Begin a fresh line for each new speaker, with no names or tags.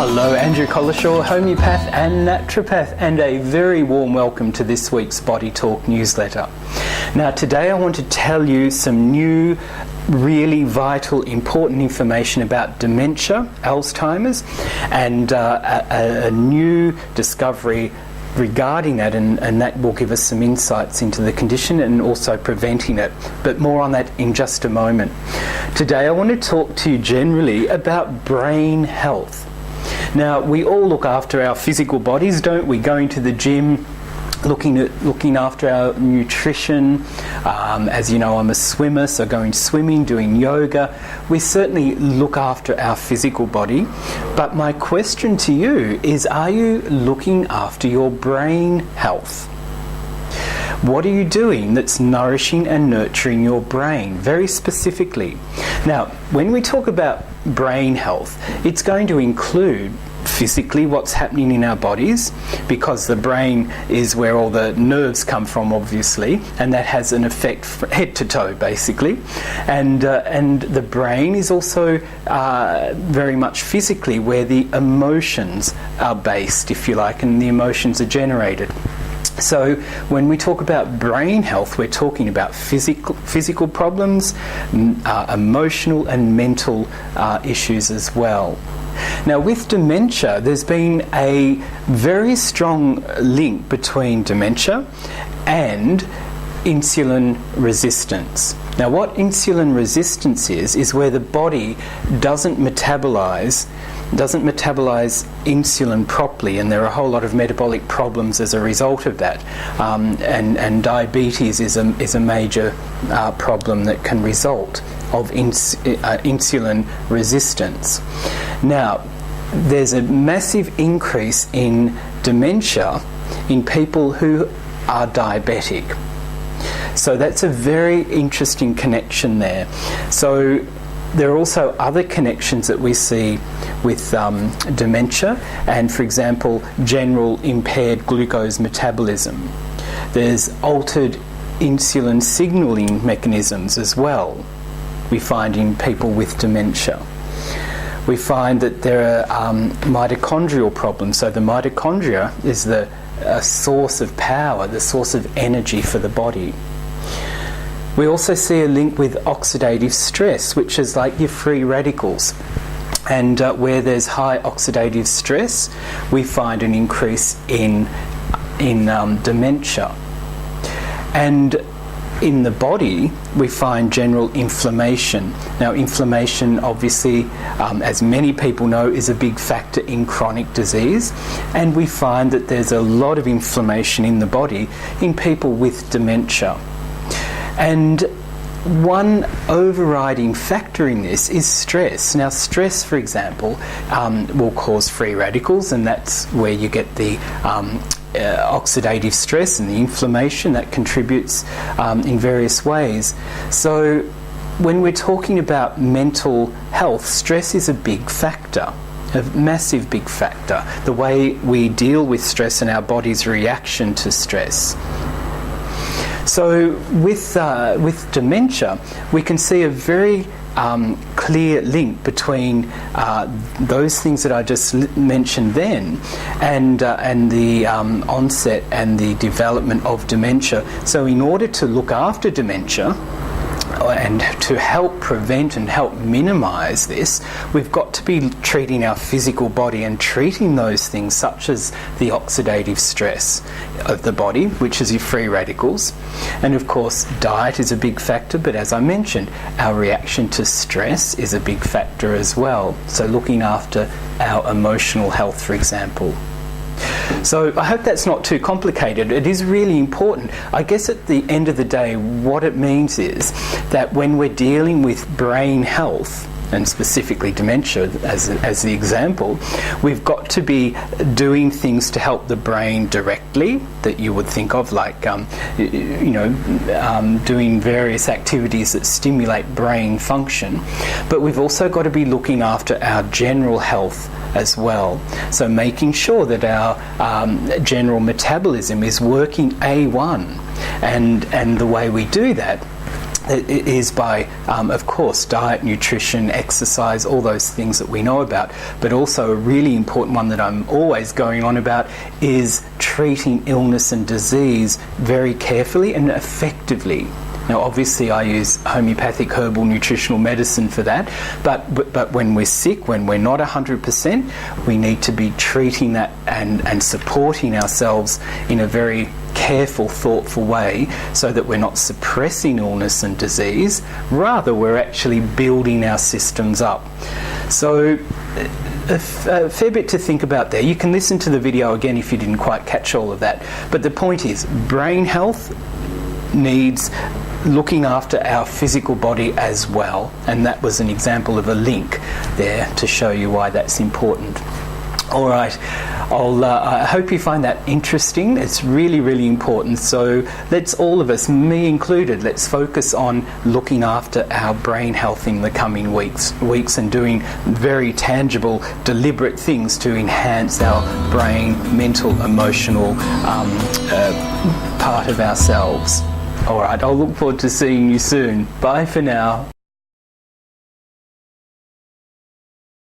Hello, Andrew Collishaw, homeopath and naturopath, and a very warm welcome to this week's Body Talk newsletter. Now today I want to tell you some new, really vital, important information about dementia, Alzheimer's, and a new discovery regarding that, and that will give us some insights into the condition and also preventing it, but more on that in just a moment. Today I want to talk to you generally about brain health. Now, we all look after our physical bodies, don't we? Going to the gym, looking after our nutrition. As you know, I'm a swimmer, so going swimming, doing yoga. We certainly look after our physical body. But my question to you is, are you looking after your brain health? What are you doing that's nourishing and nurturing your brain, very specifically? Now, when we talk about brain health, it's going to include physically what's happening in our bodies, because the brain is where all the nerves come from, obviously, and that has an effect from head to toe, basically. And the brain is also very much physically where the emotions are based, if you like, and the emotions are generated. So when we talk about brain health, we're talking about physical problems, emotional and mental issues as well. Now, with dementia, there's been a very strong link between dementia and insulin resistance. Now, what insulin resistance is where the body doesn't metabolize insulin properly, and there are a whole lot of metabolic problems as a result of that. And diabetes is a major problem that can result of insulin resistance. Now, there's a massive increase in dementia in people who are diabetic. So that's a very interesting connection there. So there are also other connections that we see with dementia, and for example, general impaired glucose metabolism. There's altered insulin signalling mechanisms as well, we find in people with dementia. We find that there are mitochondrial problems. So the mitochondria is the source of power, the source of energy for the body. We also see a link with oxidative stress, which is like your free radicals. And where there's high oxidative stress, we find an increase in dementia. And in the body, we find general inflammation. Now, inflammation, obviously, as many people know, is a big factor in chronic disease. And we find that there's a lot of inflammation in the body in people with dementia. And one overriding factor in this is stress. Now, stress, for example, will cause free radicals, and that's where you get the oxidative stress and the inflammation that contributes in various ways. So when we're talking about mental health, stress is a big factor, a massive big factor, the way we deal with stress and our body's reaction to stress. So with dementia, we can see a very clear link between those things that I just mentioned then and the onset and the development of dementia. So in order to look after dementia and to help prevent and help minimise this, we've got to be treating our physical body and treating those things such as the oxidative stress of the body, which is your free radicals. And of course, diet is a big factor, but as I mentioned, our reaction to stress is a big factor as well. So looking after our emotional health, for example. So I hope that's not too complicated. It is really important. I guess at the end of the day, what it means is that when we're dealing with brain health, and specifically dementia as the example, we've got to be doing things to help the brain directly that you would think of, like doing various activities that stimulate brain function. But we've also got to be looking after our general health as well. So making sure that our general metabolism is working A1, and the way we do that it is by, of course, diet, nutrition, exercise, all those things that we know about. But also a really important one that I'm always going on about is treating illness and disease very carefully and effectively. Now, obviously, I use homeopathic herbal nutritional medicine for that, but when we're sick, when we're not 100%, we need to be treating that and supporting ourselves in a very careful, thoughtful way, so that we're not suppressing illness and disease, rather we're actually building our systems up. So a fair bit to think about there. You can listen to the video again if you didn't quite catch all of that. But the point is, brain health needs looking after our physical body as well, and that was an example of a link there to show you why that's important. All right, I hope you find that interesting. It's really, really important. So let's all of us, me included, let's focus on looking after our brain health in the coming weeks and doing very tangible, deliberate things to enhance our brain, mental, emotional part of ourselves. All right, I'll look forward to seeing you soon. Bye for now.